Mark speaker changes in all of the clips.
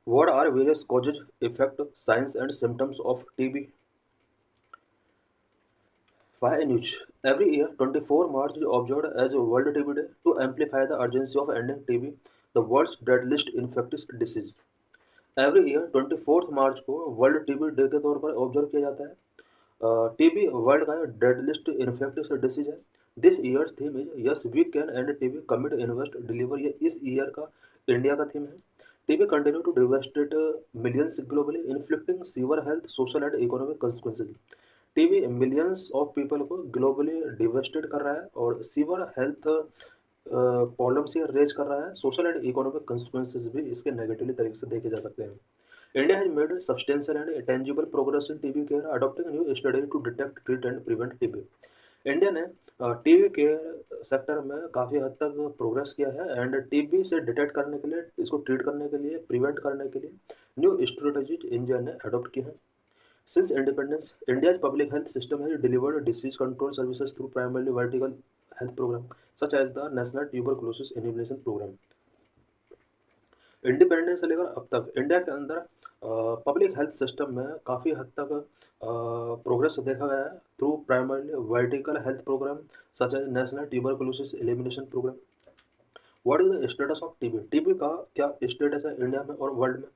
Speaker 1: What are various causes, effect, signs, and symptoms of TB? Why news? Every year, 24 March is observed as World TB Day to amplify the urgency of ending TB, the world's deadliest infectious disease. Every year 24 मार्च को world TB day के तौर पर observe किया जाता है। TB world का deadliest infectious disease है। This year's theme is yes we can end TB commit invest deliver, ये इस ईयर का इंडिया का थीम है। TB continue to devastate millions globally, inflicting severe health, social and economic consequences. TB millions of people को globally devastated कर रहा है और सीवर हेल्थ प्रॉब्लम से रेज कर रहा है। सोशल एंड इकोनॉमिक कंसिक्वेंसेज भी इसके नेगेटिवली तरीके से देखे जा सकते हैं। India has made substantial and tangible progress in TB care, adopting new study to detect, treat and prevent TB. India ने टीबी केयर सेक्टर में काफ़ी हद तक प्रोग्रेस किया है एंड टीबी से डिटेक्ट करने के लिए, इसको ट्रीट करने के लिए, प्रिवेंट करने के लिए न्यू स्ट्रेटजीज इंडिया ने अडॉप्ट की है। Since independence, India's public health system has delivered disease control services through primarily vertical health programs, such as the National Tuberculosis Elimination Program. Independence से लेकर अब तक इंडिया के अंदर पब्लिक हेल्थ सिस्टम में काफ़ी हद तक प्रोग्रेस देखा गया है through primarily vertical health programme such as national tuberculosis elimination programme. What is the status of TB? TB का क्या स्टेटस है इंडिया में और वर्ल्ड में?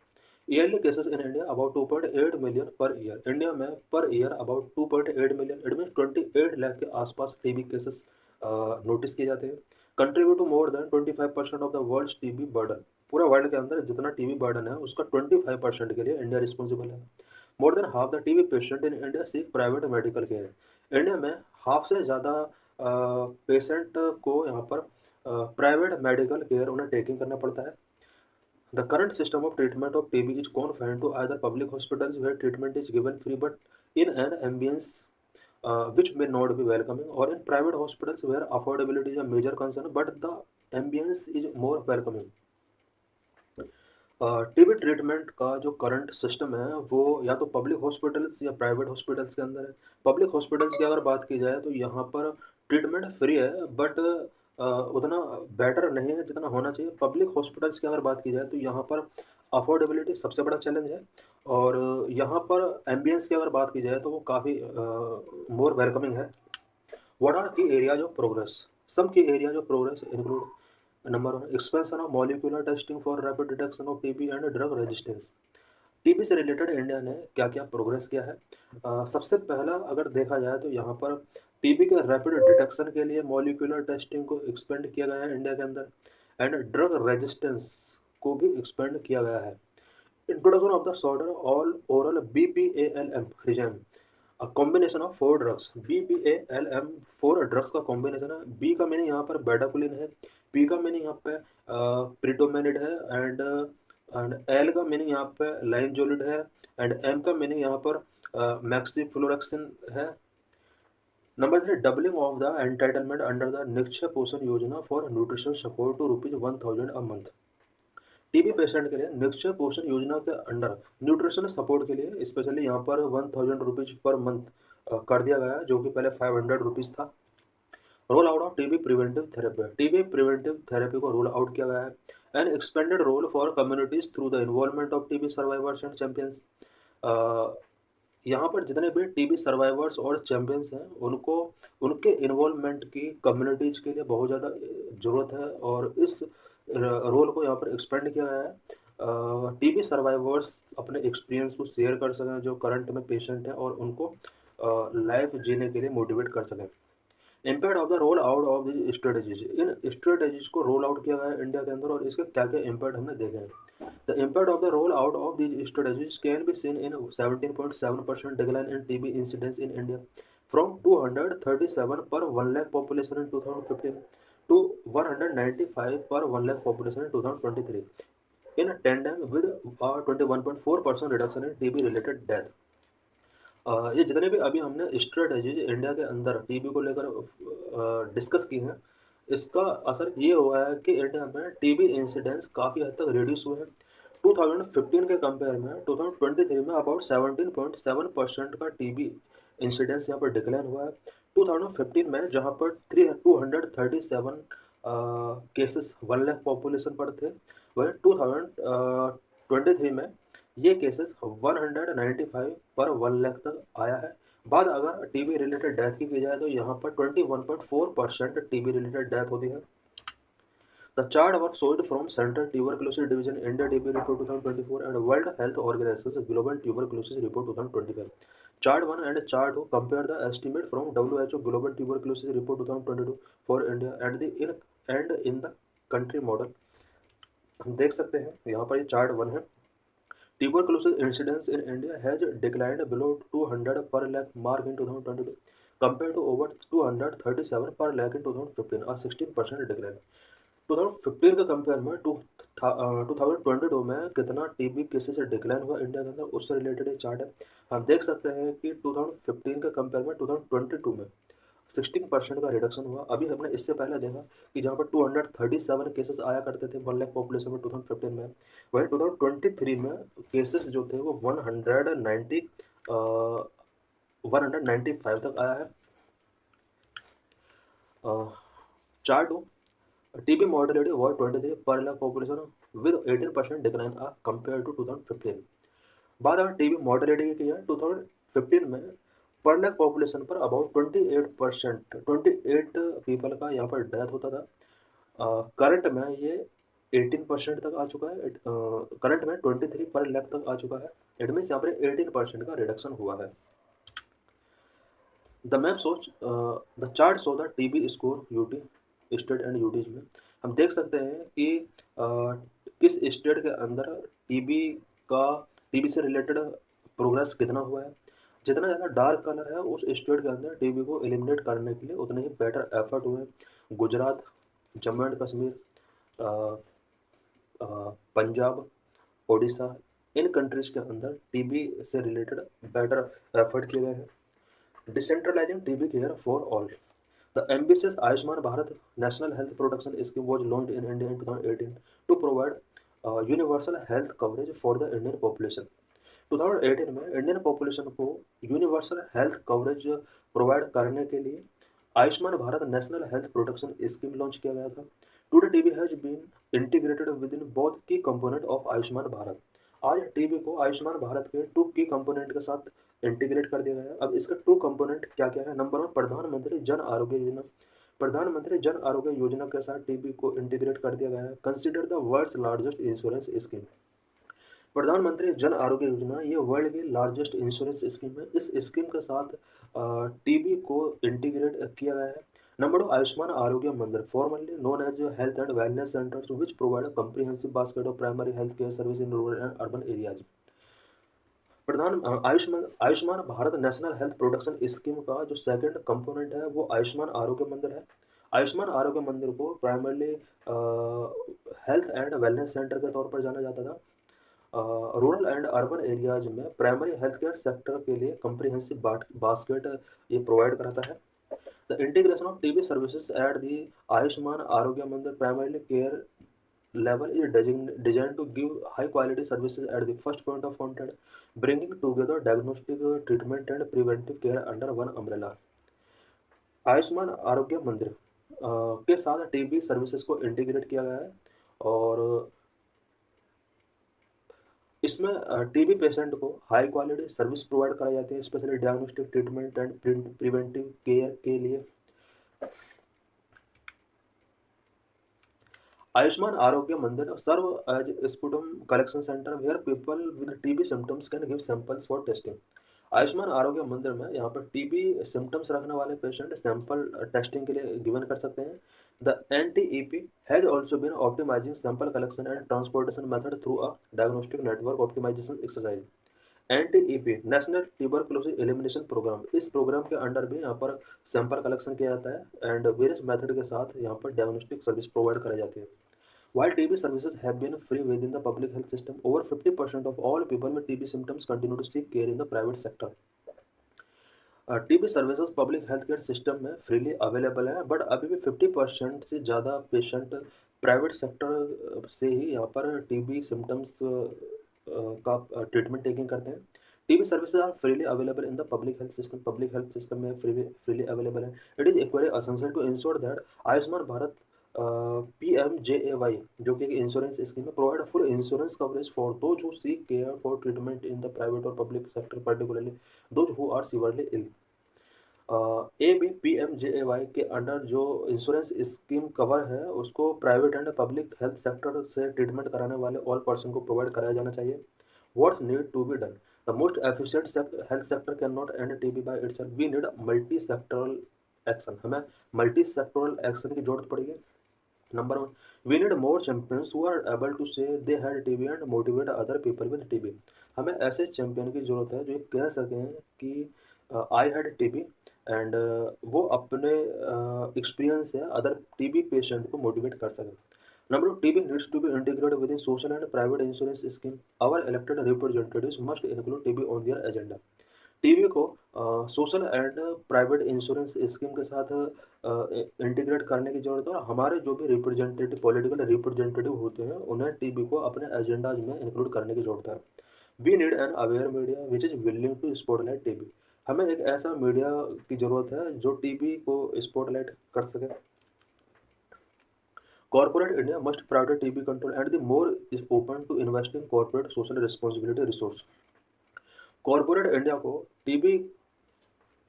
Speaker 1: Yearly cases in India about 2.8 million per year. India में per year about 2.8 million, it mean 28 lakh के आसपास TB cases notice किए जाते हैं। Contribute to more than 25% of the world's TB burden. पूरे वर्ल्ड के अंदर जितना टीबी बर्डन है उसका 25% के लिए इंडिया रिस्पॉन्सिबल है। More than half the TB patient in India seek private medical care. India में हाफ से ज़्यादा पेशेंट को यहाँ पर प्राइवेट मेडिकल केयर उन्हें टेकिंग करना पड़ता है। The current system of treatment of TB is confined to either public hospitals where treatment is given free but in an ambience which may not be welcoming, or in private hospitals where affordability is a major concern but the ambience is more welcoming. TB treatment का जो current system है वो या तो public hospitals या private hospitals के अंदर है। पब्लिक हॉस्पिटल्स की अगर बात की जाए तो यहाँ पर ट्रीटमेंट फ्री है बट उतना बेटर नहीं है जितना होना चाहिए। पब्लिक हॉस्पिटल्स की अगर बात की जाए तो यहाँ पर अफोर्डेबिलिटी सबसे बड़ा चैलेंज है और यहाँ पर एम्बियंस की अगर बात की जाए तो वो काफ़ी मोर वेलकमिंग है। व्हाट आर की एरियाज ऑफ प्रोग्रेस? सम की areas of progress include number 1 expansion of molecular testing for rapid detection of TB and drug resistance. TB से रिलेटेड इंडिया ने क्या क्या प्रोग्रेस किया है? सबसे पहला अगर देखा जाए तो यहाँ पर टीबी के रैपिड डिटेक्शन के लिए मॉलिक्यूलर टेस्टिंग को एक्सपेंड किया गया है इंडिया के अंदर एंड ड्रग रेजिस्टेंस को भी एक्सपेंड किया गया है। Introduction of the shorter all oral BPALM regimen, a combination of 4 drugs. BPALM 4 drugs का कॉम्बिनेशन है। बी का मीनिंग यहाँ पर बेटाकुलिन है, पी का मीनिंग यहाँ पे प्रिटोमेनिड है एंड एल का मीनिंग यहाँ पे लाइनजोलिड है एंड एम का मीनिंग यहाँ पर मैक्सीफ्लोरेक्सिन है। Number 3 doubling of the entitlement under the Nikshay Poshan Yojana for nutrition support to ₹1000 a month. TB patient के लिए निक्षय पोषण योजना के अंडर न्यूट्रिशन सपोर्ट के लिए स्पेशली यहाँ पर ₹1000 पर मंथ कर दिया गया है, जो कि पहले ₹500 था। Roll out of TB preventive therapy. TB preventive therapy को रोल आउट किया गया है। An expanded role for communities through the involvement of TB survivors and champions. यहाँ पर जितने भी टीबी सर्वाइवर्स और चैंपियंस हैं उनको उनके इन्वॉल्वमेंट की कम्युनिटीज़ के लिए बहुत ज़्यादा ज़रूरत है और इस रोल को यहाँ पर एक्सपेंड किया गया है। टीबी सर्वाइवर्स अपने एक्सपीरियंस को शेयर कर सकें जो करंट में पेशेंट हैं और उनको लाइफ जीने के लिए मोटिवेट कर सकें। Impact of the role out of the strategies. In strategies को रोल आउट किया गया है इंडिया के अंदर और इसके क्या क्या इम्पैक्ट हमने देखे हैं। The impact of the role out of the strategies can be seen in 17.7% decline in TB incidence in India from 237 पर 1 lakh population in 2015 to 195 per 1 lakh population in 2023, in tandem with a 21.4% reduction in TB related death. ये जितने भी अभी हमने strategies India के अंदर TB को लेकर डिस्कस की हैं, इसका असर ये हुआ है कि इंडिया में टीबी इंसिडेंस काफ़ी हद तक रिड्यूस हुए हैं। 2015 के कंपेयर में 2023 में अबाउट 17.7% का टीबी इंसिडेंस यहाँ पर डिक्लाइन हुआ है। 2015 में जहाँ पर 237 केसेस 1 लाख पॉपुलेशन पर थे, वही 2023 में ये केसेस 195 पर 1 लाख तक आया है। बाद अगर टीबी रिलेटेड डेथ की जाए तो यहाँ पर 21.4% टीबी रिलेटेड डेथ होती है। The chart was sold from Central Tuberculosis Division India TB Report 2024 and World Health Organization's Global Tuberculosis Report 2025. Chart 1 and Chart 2 compare the estimate from WHO Global Tuberculosis Report 2022 for India and in the country model. हम देख सकते हैं यहाँ पर ये chart 1 है। Tuberculosis incidence in India has declined below 200 per lakh mark in 2022 compared to over 237 per lakh in 2015, a 16% decline। 2015 के compare में 2022 में कितना टीबी केसेस डिक्लाइन हुआ इंडिया के अंदर, उससे रिलेटेड एक चार्ट है। हम देख सकते हैं कि 2015 के कंपेयर में 2022 में 16% का रिडक्शन हुआ। अभी हमने इससे पहले देखा कि जहाँ पर 237 केसेस आया करते थे 1 लाख पॉपुलेशन में 2015 में, वही 2023 में केसेस जो थे वो 195 तक आया है। Chart TB mortality was 23 per lakh population with 18% decline compared to 2015। बात अगर TB mortality की है 2015 में पर लाख पॉपुलेशन पर अबाउट 28 पीपल का यहाँ पर डेथ होता था। करंट में ये 18% तक आ चुका है। करंट में 23 पर लाख तक आ चुका है। इट मीन्स यहाँ पर 18% का रिडक्शन हुआ है। The chart show the TB score UT state and UTs में। हम देख सकते हैं कि किस स्टेट के अंदर टीबी से रिलेटेड प्रोग्रेस कितना हुआ है। जितना ज़्यादा डार्क कलर है उस स्टेट के अंदर टीबी को एलिमिनेट करने के लिए उतने ही बेटर एफर्ट हुए। Gujarat, Jammu and Kashmir, Punjab, Odisha, in countries के अंदर टीबी से रिलेटेड बेटर एफर्ट किए गए हैं। Decentralising TB care for all. The ambitious Ayushman Bharat National Health Protection Scheme was launched in India in 2018 to provide universal health coverage for the Indian population। 2018 में Indian population को universal health coverage provide करने के लिए Ayushman Bharat national health protection scheme launch किया गया था। Today TB has been integrated within both key component of Ayushman Bharat. आज TB को आयुष्मान भारत के 2 की कंपोनेंट के साथ इंटीग्रेट कर दिया गया है। अब इसका 2 कंपोनेंट क्या क्या है। नंबर 1, प्रधानमंत्री जन आरोग्य योजना। प्रधानमंत्री जन आरोग्य योजना के साथ टीबी को इंटीग्रेट कर दिया गया है। Consider the world's largest insurance scheme. Pradhan Mantri Jan Arogya Yojana ये वर्ल्ड की लार्जेस्ट इंश्योरेंस स्कीम है। इस स्कीम के साथ टीबी को इंटीग्रेट किया गया है। Number 2, Ayushman Arogya Mandir, formerly known as health and wellness centres which provide comprehensive basket of primary health care service in rural and urban areas. Ayushman Bharat national health protection scheme का जो सेकंड कंपोनेंट है वो आयुष्मान आरोग्य मंदिर है। आयुष्मान आरोग्य मंदिर को primarily health and wellness centre के तौर पर जाना जाता था। रूरल एंड अर्बन एरियाज में प्राइमरी हेल्थ केयर सेक्टर के लिए कम्प्रीहेंसिव बास्केट ये प्रोवाइड कराता है। The integration of TB services at the Ayushman Arogya मंदिर primary care level is designed to give high quality services at the first point of contact, bringing together diagnostic, treatment and preventive care under one umbrella। Ayushman Arogya मंदिर के साथ TB services को integrate किया गया है और इसमें टीबी पेशेंट को हाई क्वालिटी सर्विस प्रोवाइड कराई जाती है, specially diagnostic, treatment and preventive care के लिए। Ayushman Arogya Mandir serve as sputum collection centre where people with TB symptoms can give samples for testing. Ayushman Arogya Mandir में यहाँ पर टीबी सिम्टम्स रखने वाले पेशेंट सैंपल टेस्टिंग के लिए गिवन कर सकते हैं। The NTEP has also been optimising sample collection and transportation method through a diagnostic network optimisation exercise. NTEP national tuberculosis elimination programme, इस प्रोग्राम के अंडर भी यहाँ पर सैंपल कलेक्शन किया जाता है एंड वेरियस मेथड के साथ यहाँ पर डायग्नोस्टिक सर्विस प्रोवाइड कराई जाती है। While TB services have been free within the public health system, over 50% of all people with TB symptoms continue to seek care in the private sector। TB services public health care system में freely available है, but अभी भी 50% से ज़्यादा patient private sector से ही यहाँ पर TB symptoms का ट्रीटमेंट टेकिंग करते हैं। TB services are freely available in the public health system. Public health system में फ्रीली अवेलेबल है। It is equally essential to ensure that Ayushman Bharat PMJAY जो कि एक इंश्योरेंस स्कीम है, provide full insurance coverage for those who seek care for treatment in the private और public sector, particularly those who are severely ill. ABPMJAY के under जो insurance scheme cover है उसको private and public health sector से treatment कराने वाले all person को provide कराया जाना चाहिए। What's need to be done? The most efficient health sector can not end TB by itself, we need multi sectoral action, हमें मल्टी सेक्टरल एक्शन की जरूरत पड़ेगी। Number one, we need more champions who are able to say they had TB and motivate other people with TB. हमें ऐसे champion की जरूरत है जो ये कह सकें कि आई हैड टीबी एंड वो अपने एक्सपीरियंस से अदर टीबी पेशेंट को मोटिवेट कर सकें। Number two, TB needs to be integrated within social and private insurance scheme, our elected representatives must include TB on their agenda. TB को social and private insurance scheme के साथ integrate करने की जरूरत है, और हमारे जो भी रिप्रेजेंटेटिव, पॉलिटिकल रिप्रेजेंटेटिव होते हैं, उन्हें टीबी को अपने एजेंडाज में इंक्लूड करने की जरूरत है। We need an aware media which is willing to spotlight TB, हमें एक ऐसा मीडिया की ज़रूरत है जो टीबी को स्पॉटलाइट कर सके। Corporate India must prioritise TB control and the more is open to investing corporate social responsibility resource. Corporate India को टीबी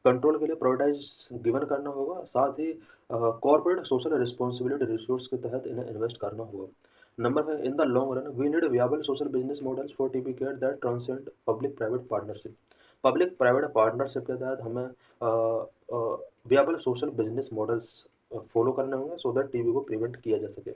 Speaker 1: कंट्रोल के लिए प्रायोरिटाइज गिवन करना होगा, साथ ही कॉर्पोरेट सोशल रिस्पॉन्सिबिलिटी रिसोर्स के तहत इन्हें इन्वेस्ट करना होगा। Number 5, in the long run we need viable social business models for TB care that transcend public private partnership. Public private partnership के तहत हमें वियाबल सोशल बिजनेस मॉडल्स फॉलो करने होंगे सो दैट टीबी को प्रिवेंट किया जा सके।